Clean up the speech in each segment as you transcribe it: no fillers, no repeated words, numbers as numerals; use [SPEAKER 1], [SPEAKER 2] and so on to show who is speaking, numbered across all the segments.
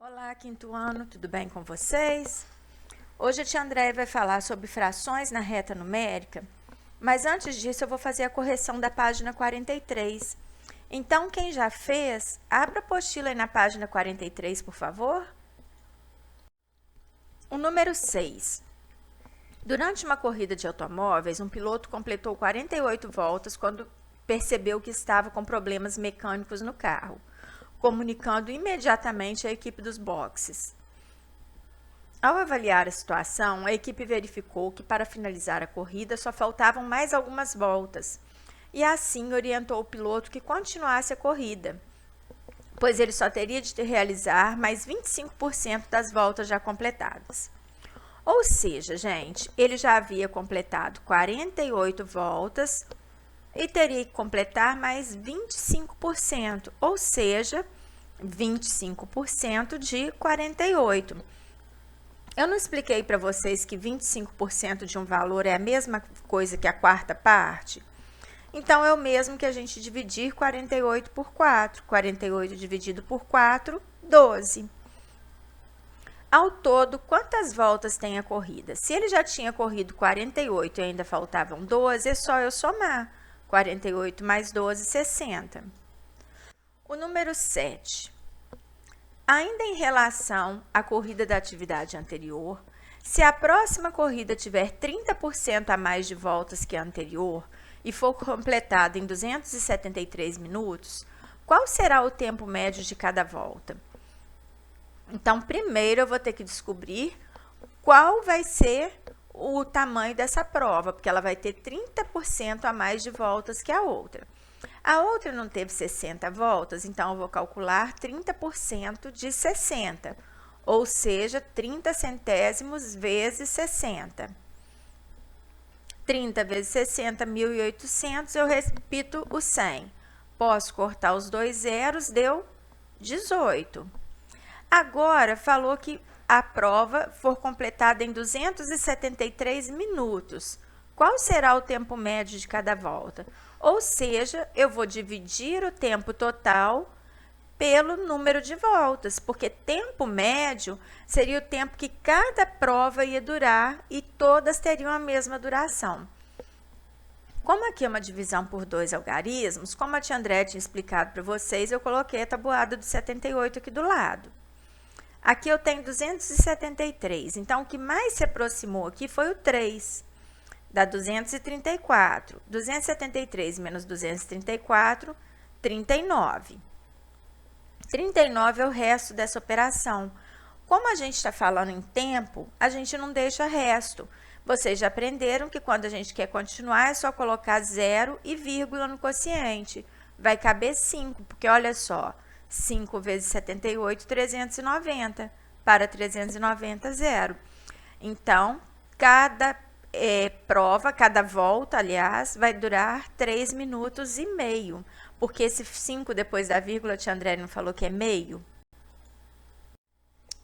[SPEAKER 1] Olá, quinto ano, tudo bem com vocês? Hoje a tia Andréia vai falar sobre frações na reta numérica, mas antes disso eu vou fazer a correção da página 43. Então, quem já fez, abra a apostila aí na página 43, por favor. O número 6. Durante uma corrida de automóveis, um piloto completou 48 voltas quando percebeu que estava com problemas mecânicos no carro, comunicando imediatamente à equipe dos boxes. Ao avaliar a situação, a equipe verificou que para finalizar a corrida só faltavam mais algumas voltas, e assim orientou o piloto que continuasse a corrida, pois ele só teria de realizar mais 25% das voltas já completadas. Ou seja, gente, ele já havia completado 48 voltas e teria que completar mais 25%, ou seja, 25% de 48. Eu não expliquei para vocês que 25% de um valor é a mesma coisa que a quarta parte? Então, é o mesmo que a gente dividir 48 por 4. 48 dividido por 4, 12. Ao todo, quantas voltas tem a corrida? Se ele já tinha corrido 48 e ainda faltavam 12, é só eu somar. 48 mais 12, 60. O número 7. Ainda em relação à corrida da atividade anterior, se a próxima corrida tiver 30% a mais de voltas que a anterior e for completada em 273 minutos, qual será o tempo médio de cada volta? Então, primeiro eu vou ter que descobrir qual vai ser o tamanho dessa prova, porque ela vai ter 30% a mais de voltas que a outra. A outra não teve 60 voltas, então eu vou calcular 30% de 60, ou seja, 30 centésimos vezes 60. 30 vezes 60, 1.800, eu repito o 100. Posso cortar os dois zeros, deu 18. Agora, falou que a prova for completada em 273 minutos. Qual será o tempo médio de cada volta? Ou seja, eu vou dividir o tempo total pelo número de voltas, porque tempo médio seria o tempo que cada prova ia durar e todas teriam a mesma duração. Como aqui é uma divisão por dois algarismos, como a tia André tinha explicado para vocês, eu coloquei a tabuada do 78 aqui do lado. Aqui eu tenho 273, então o que mais se aproximou aqui foi o 3, dá 234. 273 menos 234, 39. 39 é o resto dessa operação. Como a gente está falando em tempo, a gente não deixa resto. Vocês já aprenderam que quando a gente quer continuar, é só colocar 0 e vírgula no quociente. Vai caber 5, porque olha só, 5 vezes 78, 390. Para 390, 0. Então, cada prova, cada volta, aliás, vai durar 3 minutos e meio. Porque esse 5 depois da vírgula, a tia André não falou que é meio?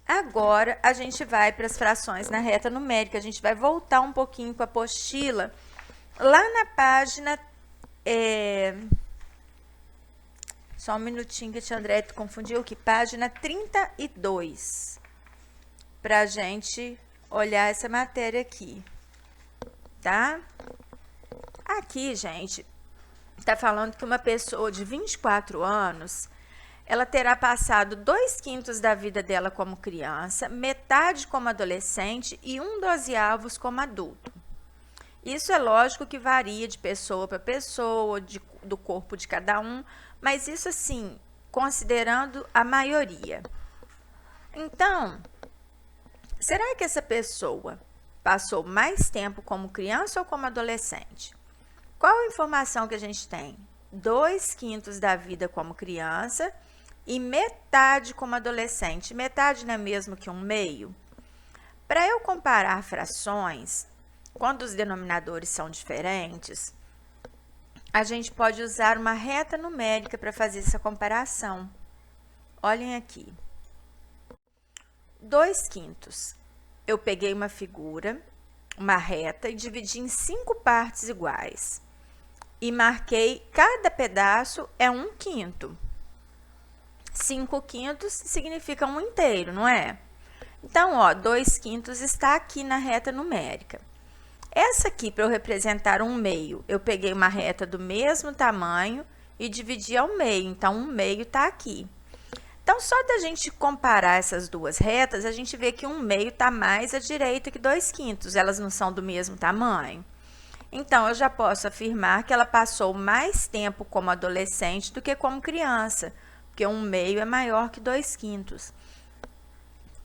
[SPEAKER 1] Agora, a gente vai para as frações na reta numérica. A gente vai voltar um pouquinho com a apostila. Lá na página... Só um minutinho que a tia André confundiu, que página 32. Para a gente olhar essa matéria aqui, tá? Aqui, gente, está falando que uma pessoa de 24 anos, ela terá passado 2/5 da vida dela como criança, metade como adolescente e 1/12 como adulto. Isso é lógico que varia de pessoa para pessoa, do corpo de cada um, mas isso assim, considerando a maioria. Então, será que essa pessoa passou mais tempo como criança ou como adolescente? Qual a informação que a gente tem? 2/5 da vida como criança e metade como adolescente. Metade não é mesmo que um meio? Para eu comparar frações, quando os denominadores são diferentes, a gente pode usar uma reta numérica para fazer essa comparação. Olhem aqui. 2/5. Eu peguei uma figura, uma reta, e dividi em 5 partes iguais. E marquei cada pedaço é 1/5. 5/5 significa 1 inteiro, não é? Então, ó, 2/5 está aqui na reta numérica. Essa aqui, para eu representar 1/2, eu peguei uma reta do mesmo tamanho e dividi ao meio. Então, 1/2 está aqui. Então, só da gente comparar essas duas retas, a gente vê que 1/2 está mais à direita que 2/5. Elas não são do mesmo tamanho. Então, eu já posso afirmar que ela passou mais tempo como adolescente do que como criança, porque 1/2 é maior que 2/5.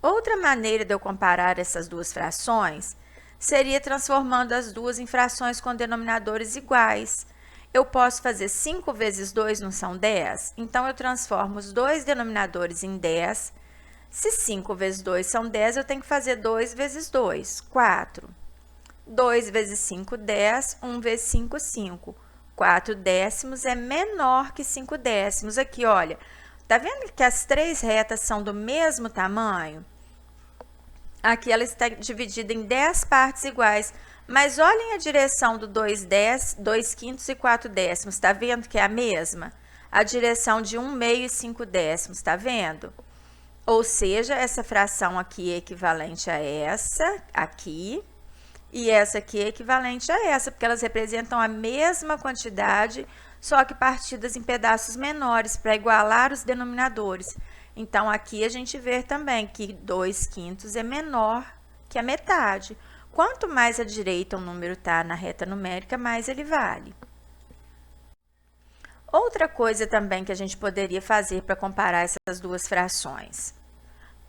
[SPEAKER 1] Outra maneira de eu comparar essas duas frações seria transformando as duas em frações com denominadores iguais. Eu posso fazer 5 vezes 2 não são 10? Então, eu transformo os dois denominadores em 10. Se 5 vezes 2 são 10, eu tenho que fazer 2 vezes 2, 4. 2 vezes 5, 10. 1 vezes 5, 5. 4 décimos é menor que 5 décimos. Aqui, olha, tá vendo que as três retas são do mesmo tamanho? Aqui ela está dividida em 10 partes iguais. Mas olhem a direção do 2/5 e 4 décimos. Está vendo que é a mesma? A direção de 1/2 e 5 décimos, está vendo? Ou seja, essa fração aqui é equivalente a essa aqui. E essa aqui é equivalente a essa, porque elas representam a mesma quantidade, só que partidas em pedaços menores, para igualar os denominadores. Então, aqui a gente vê também que 2/5 é menor que a metade. Quanto mais à direita um número está na reta numérica, mais ele vale. Outra coisa também que a gente poderia fazer para comparar essas duas frações.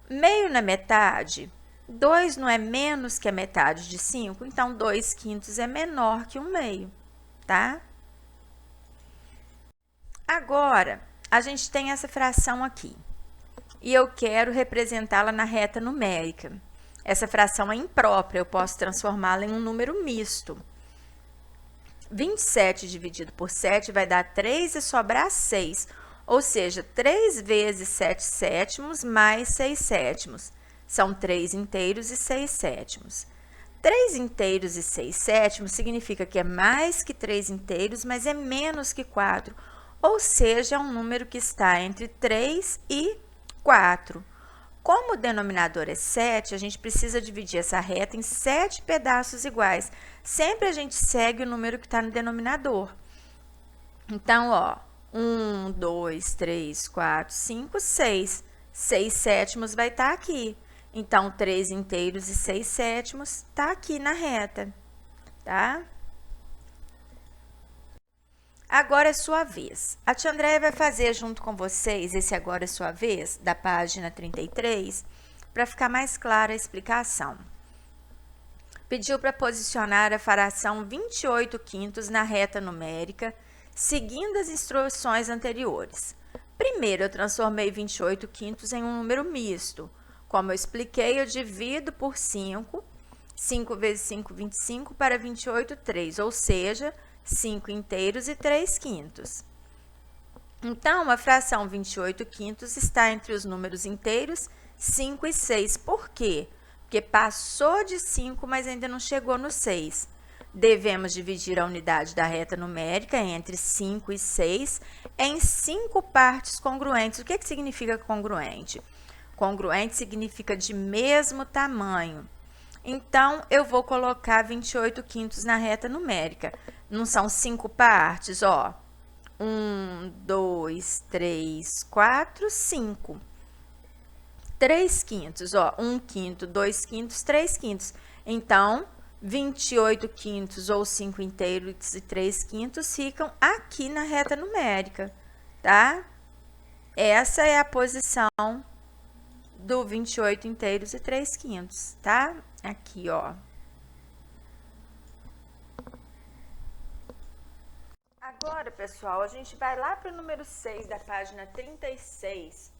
[SPEAKER 1] Meio na metade, 2 não é menos que a metade de 5, então 2/5 é menor que 1/2, tá? Agora, a gente tem essa fração aqui, e eu quero representá-la na reta numérica. Essa fração é imprópria, eu posso transformá-la em um número misto. 27 dividido por 7 vai dar 3 e sobrar 6, ou seja, 3 vezes 7 sétimos mais 6 sétimos. São 3 inteiros e 6 sétimos. 3 inteiros e 6 sétimos significa que é mais que 3 inteiros, mas é menos que 4, ou seja, é um número que está entre 3 e 4. Como o denominador é 7, a gente precisa dividir essa reta em 7 pedaços iguais. Sempre a gente segue o número que está no denominador. Então, ó, 1, 2, 3, 4, 5, 6. 6 sétimos vai estar aqui. Então, 3 inteiros e 6 sétimos está aqui na reta, tá? Agora é sua vez. A tia Andréia vai fazer junto com vocês esse agora é sua vez, da página 33, para ficar mais clara a explicação. Pediu para posicionar a fração 28/5 na reta numérica, seguindo as instruções anteriores. Primeiro, eu transformei 28/5 em um número misto. Como eu expliquei, eu divido por 5. 5 vezes 5, 25, para 28, 3, ou seja, 5 inteiros e 3/5. Então, a fração 28/5 está entre os números inteiros 5 e 6. Por quê? Porque passou de 5, mas ainda não chegou no 6. Devemos dividir a unidade da reta numérica entre 5 e 6 em 5 partes congruentes. O que significa congruente? Congruente significa de mesmo tamanho. Então, eu vou colocar 28/5 na reta numérica. Não são 5 partes, ó. 1, 2, 3, 4, 5. 3/5, ó. 1/5, 2/5, 3/5. Então, 28/5 ou 5 inteiros e 3/5 ficam aqui na reta numérica, tá? Essa é a posição do 28 inteiros e 3/5, tá? Aqui, ó. Agora, pessoal, a gente vai lá para o número 6 da página 36,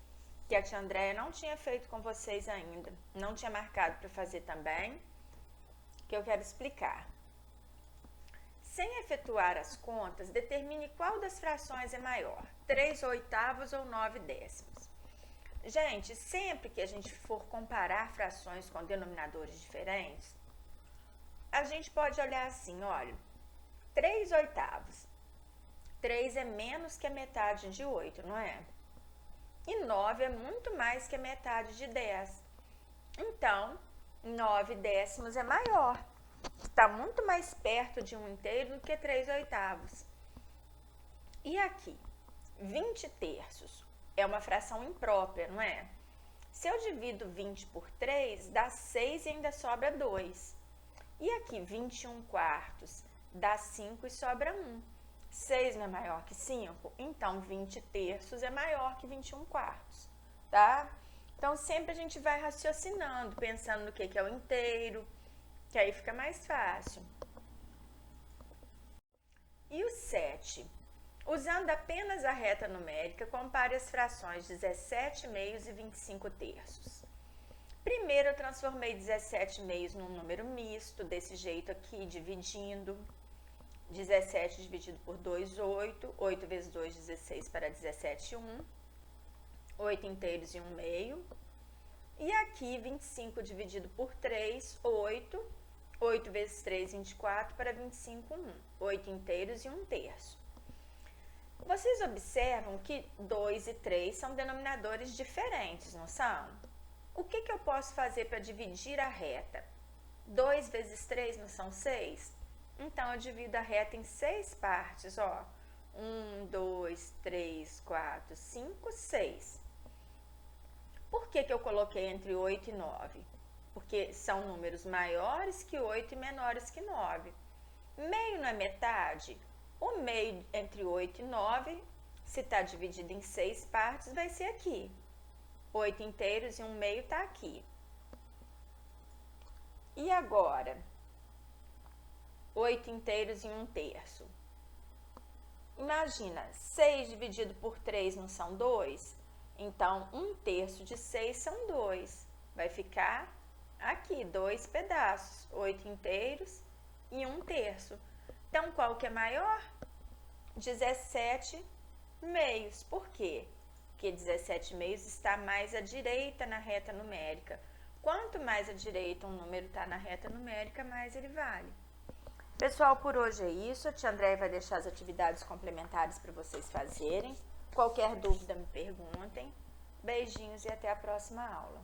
[SPEAKER 1] que a tia Andréia não tinha feito com vocês ainda. Não tinha marcado para fazer também, que eu quero explicar. Sem efetuar as contas, determine qual das frações é maior, 3/8 ou 9/10. Gente, sempre que a gente for comparar frações com denominadores diferentes, a gente pode olhar assim, olha, 3/8. 3 é menos que a metade de 8, não é? E 9 é muito mais que a metade de 10. Então, 9 décimos é maior. Está muito mais perto de 1 inteiro do que 3 oitavos. E aqui, 20 terços é uma fração imprópria, não é? Se eu divido 20 por 3, dá 6 e ainda sobra 2. E aqui, 21 quartos dá 5 e sobra 1. 6 não é maior que 5? Então, 20 terços é maior que 21 quartos, tá? Então, sempre a gente vai raciocinando, pensando no que é o inteiro, que aí fica mais fácil. E o 7? Usando apenas a reta numérica, compare as frações 17 meios e 25 terços. Primeiro, eu transformei 17 meios num número misto, desse jeito aqui, dividindo. 17 dividido por 2, 8. 8 vezes 2, 16 para 17, 1. 8 inteiros e 1 meio. E aqui, 25 dividido por 3, 8. 8 vezes 3, 24 para 25, 1. 8 inteiros e 1 terço. Vocês observam que 2 e 3 são denominadores diferentes, não são? O que eu posso fazer para dividir a reta? 2 vezes 3 não são 6? Então, eu divido a reta em 6 partes, ó. 1, 2, 3, 4, 5, 6. Por que eu coloquei entre 8 e 9? Porque são números maiores que 8 e menores que 9. Meio não é metade? O meio entre 8 e 9, se está dividido em 6 partes, vai ser aqui. 8 inteiros e 1 meio está aqui. E agora? 8 inteiros e 1 terço. Imagina, 6 dividido por 3 não são 2? Então, 1 terço de 6 são 2. Vai ficar aqui, 2 pedaços, 8 inteiros e 1 terço. Então, qual que é maior? 17 meios. Por quê? Porque 17 meios está mais à direita na reta numérica. Quanto mais à direita um número está na reta numérica, mais ele vale. Pessoal, por hoje é isso. A tia Andréia vai deixar as atividades complementares para vocês fazerem. Qualquer dúvida, me perguntem. Beijinhos e até a próxima aula.